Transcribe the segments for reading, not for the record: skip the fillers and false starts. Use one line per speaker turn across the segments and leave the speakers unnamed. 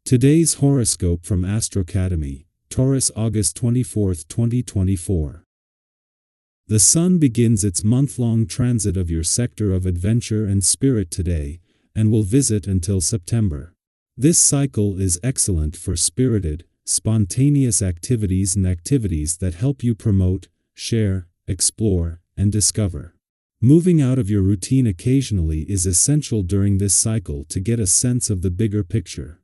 Today's horoscope from AstroCademy, Taurus August 24, 2024. The Sun begins its month-long transit of your sector of adventure and spirit today, and will visit until September. This cycle is excellent for spirited, spontaneous activities and activities that help you promote, share, explore, and discover. Moving out of your routine occasionally is essential during this cycle to get a sense of the bigger picture.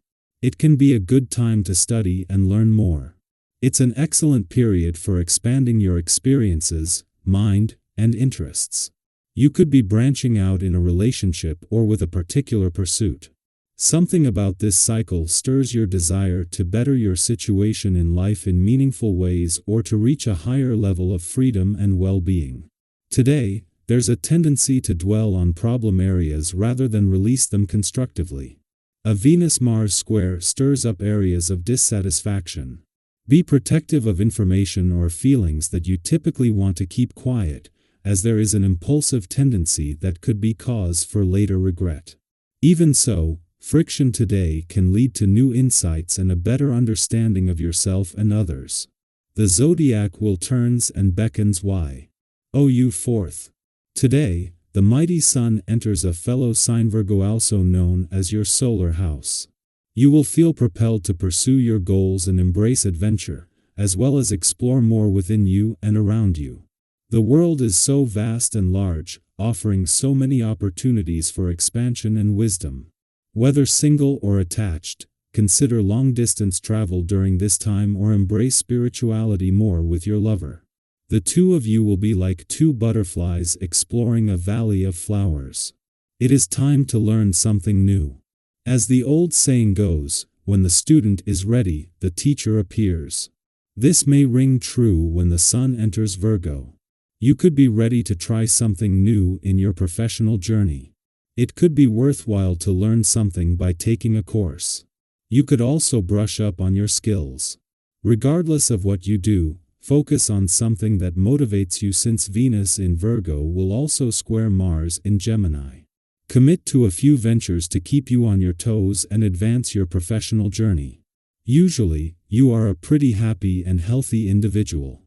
It can be a good time to study and learn more. It's an excellent period for expanding your experiences, mind, and interests. You could be branching out in a relationship or with a particular pursuit. Something about this cycle stirs your desire to better your situation in life in meaningful ways or to reach a higher level of freedom and well-being. Today, there's a tendency to dwell on problem areas rather than release them constructively. A Venus-Mars square stirs up areas of dissatisfaction. Be protective of information or feelings that you typically want to keep quiet, as there is an impulsive tendency that could be cause for later regret. Even so, friction today can lead to new insights and a better understanding of yourself and others. The zodiac will turns and beckons you forth. Today, the mighty Sun enters a fellow sign Virgo, also known as your solar house. You will feel propelled to pursue your goals and embrace adventure, as well as explore more within you and around you. The world is so vast and large, offering so many opportunities for expansion and wisdom. Whether single or attached, consider long-distance travel during this time or embrace spirituality more with your lover. The two of you will be like two butterflies exploring a valley of flowers. It is time to learn something new. As the old saying goes, when the student is ready, the teacher appears. This may ring true when the Sun enters Virgo. You could be ready to try something new in your professional journey. It could be worthwhile to learn something by taking a course. You could also brush up on your skills. Regardless of what you do, focus on something that motivates you, since Venus in Virgo will also square Mars in Gemini. Commit to a few ventures to keep you on your toes and advance your professional journey. Usually, you are a pretty happy and healthy individual.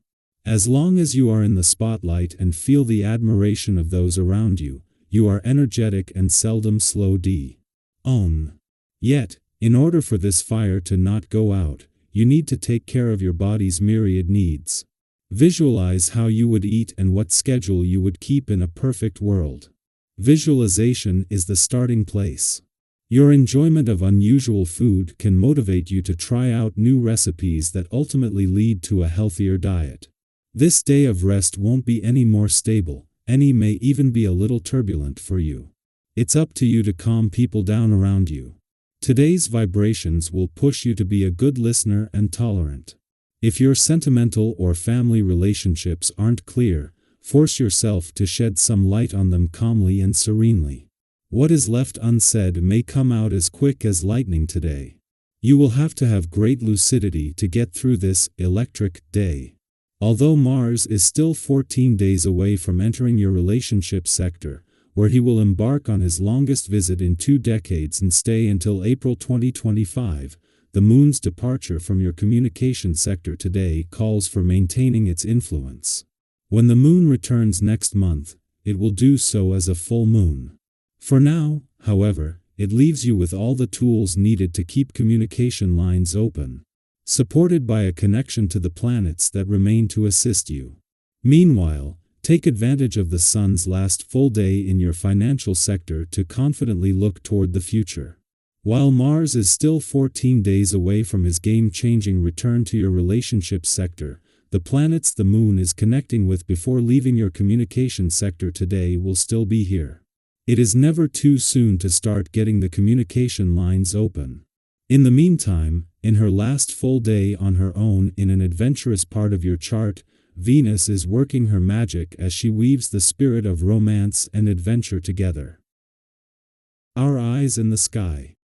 As long as you are in the spotlight and feel the admiration of those around you, you are energetic and seldom slow down. Yet, in order for this fire to not go out, you need to take care of your body's myriad needs. Visualize how you would eat and what schedule you would keep in a perfect world. Visualization is the starting place. Your enjoyment of unusual food can motivate you to try out new recipes that ultimately lead to a healthier diet. This day of rest won't be any more stable, and it may even be a little turbulent for you. It's up to you to calm people down around you. Today's vibrations will push you to be a good listener and tolerant. If your sentimental or family relationships aren't clear, force yourself to shed some light on them calmly and serenely. What is left unsaid may come out as quick as lightning today. You will have to have great lucidity to get through this electric day. Although Mars is still 14 days away from entering your relationship sector, where he will embark on his longest visit in 2 decades and stay until April 2025, the Moon's departure from your communication sector today calls for maintaining its influence. When the Moon returns next month, it will do so as a full moon. For now, however, it leaves you with all the tools needed to keep communication lines open, supported by a connection to the planets that remain to assist you. Meanwhile, take advantage of the Sun's last full day in your financial sector to confidently look toward the future. While Mars is still 14 days away from his game-changing return to your relationship sector, the planets the Moon is connecting with before leaving your communication sector today will still be here. It is never too soon to start getting the communication lines open. In the meantime, in her last full day on her own in an adventurous part of your chart, Venus is working her magic as she weaves the spirit of romance and adventure together. Our eyes in the sky.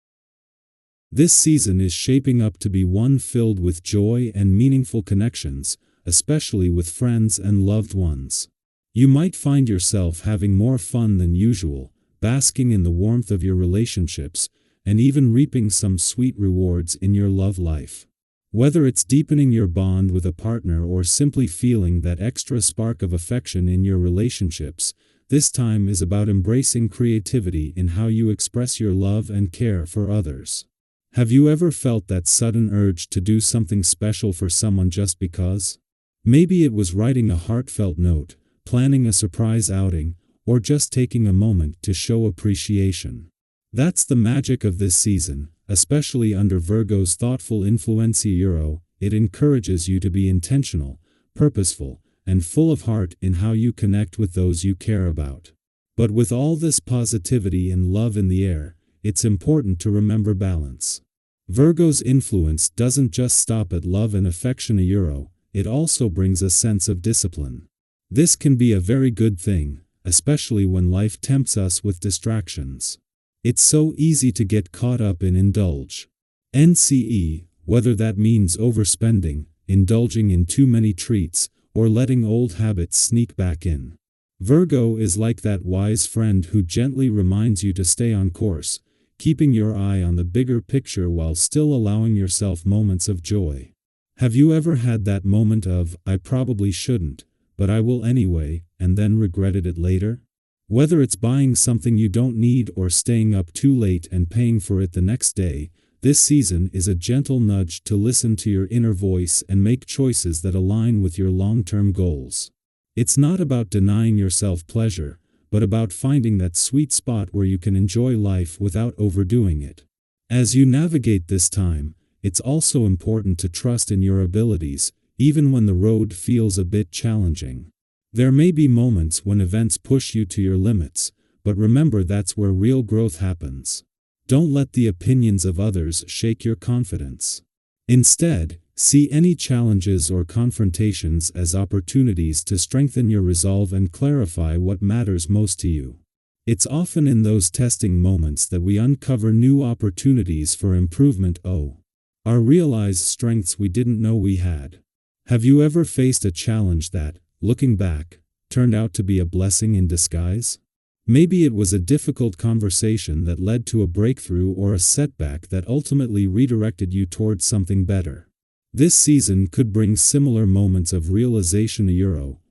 This season is shaping up to be one filled with joy and meaningful connections, especially with friends and loved ones. You might find yourself having more fun than usual, basking in the warmth of your relationships, and even reaping some sweet rewards in your love life. Whether it's deepening your bond with a partner or simply feeling that extra spark of affection in your relationships, this time is about embracing creativity in how you express your love and care for others. Have you ever felt that sudden urge to do something special for someone just because? Maybe it was writing a heartfelt note, planning a surprise outing, or just taking a moment to show appreciation. That's the magic of this season, especially under Virgo's thoughtful influencia. It encourages you to be intentional, purposeful, and full of heart in how you connect with those you care about. But with all this positivity and love in the air, it's important to remember balance. Virgo's influence doesn't just stop at love and affection. It also brings a sense of discipline. This can be a very good thing, especially when life tempts us with distractions. It's so easy to get caught up in indulge. Whether that means overspending, indulging in too many treats, or letting old habits sneak back in. Virgo is like that wise friend who gently reminds you to stay on course, keeping your eye on the bigger picture while still allowing yourself moments of joy. Have you ever had that moment of, I probably shouldn't, but I will anyway, and then regretted it later? Whether it's buying something you don't need or staying up too late and paying for it the next day, this season is a gentle nudge to listen to your inner voice and make choices that align with your long-term goals. It's not about denying yourself pleasure, but about finding that sweet spot where you can enjoy life without overdoing it. As you navigate this time, it's also important to trust in your abilities, even when the road feels a bit challenging. There may be moments when events push you to your limits, but remember that's where real growth happens. Don't let the opinions of others shake your confidence. Instead, see any challenges or confrontations as opportunities to strengthen your resolve and clarify what matters most to you. It's often in those testing moments that we uncover new opportunities for improvement or realize strengths we didn't know we had. Have you ever faced a challenge that, looking back, turned out to be a blessing in disguise? Maybe it was a difficult conversation that led to a breakthrough or a setback that ultimately redirected you towards something better. This season could bring similar moments of realization,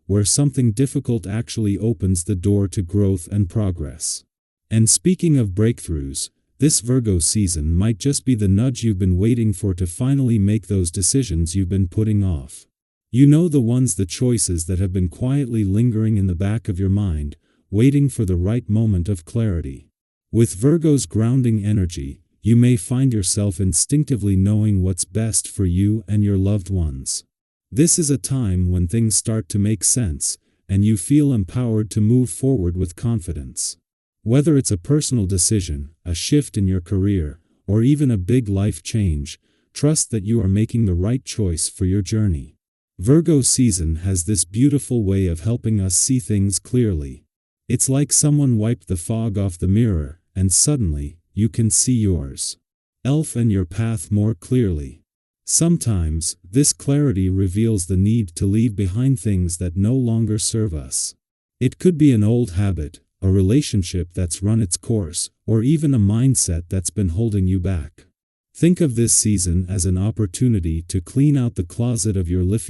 where something difficult actually opens the door to growth and progress. And speaking of breakthroughs, this Virgo season might just be the nudge you've been waiting for to finally make those decisions you've been putting off. You know, the choices that have been quietly lingering in the back of your mind, waiting for the right moment of clarity. With Virgo's grounding energy, you may find yourself instinctively knowing what's best for you and your loved ones. This is a time when things start to make sense, and you feel empowered to move forward with confidence. Whether it's a personal decision, a shift in your career, or even a big life change, trust that you are making the right choice for your journey. Virgo season has this beautiful way of helping us see things clearly. It's like someone wiped the fog off the mirror, and suddenly, you can see yours. And your path more clearly. Sometimes, this clarity reveals the need to leave behind things that no longer serve us. It could be an old habit, a relationship that's run its course, or even a mindset that's been holding you back. Think of this season as an opportunity to clean out the closet of your life,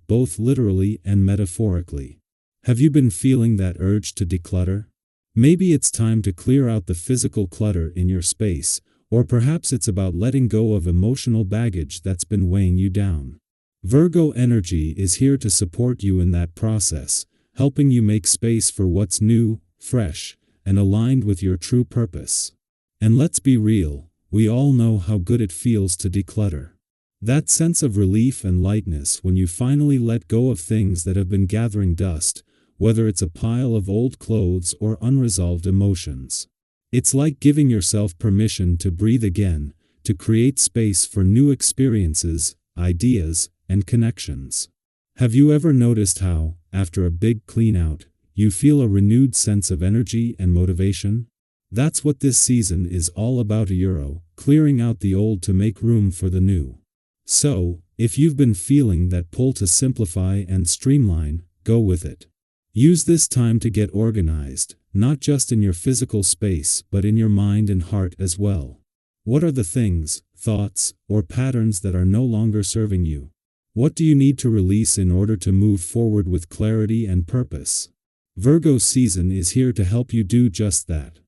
both literally and metaphorically. Have you been feeling that urge to declutter? Maybe it's time to clear out the physical clutter in your space, or perhaps it's about letting go of emotional baggage that's been weighing you down. Virgo energy is here to support you in that process, helping you make space for what's new, fresh, and aligned with your true purpose. And let's be real, we all know how good it feels to declutter. That sense of relief and lightness when you finally let go of things that have been gathering dust, whether it's a pile of old clothes or unresolved emotions. It's like giving yourself permission to breathe again, to create space for new experiences, ideas, and connections. Have you ever noticed how, after a big clean-out, you feel a renewed sense of energy and motivation? That's what this season is all about, clearing out the old to make room for the new. So, if you've been feeling that pull to simplify and streamline, go with it. Use this time to get organized, not just in your physical space but in your mind and heart as well. What are the things, thoughts, or patterns that are no longer serving you? What do you need to release in order to move forward with clarity and purpose? Virgo season is here to help you do just that.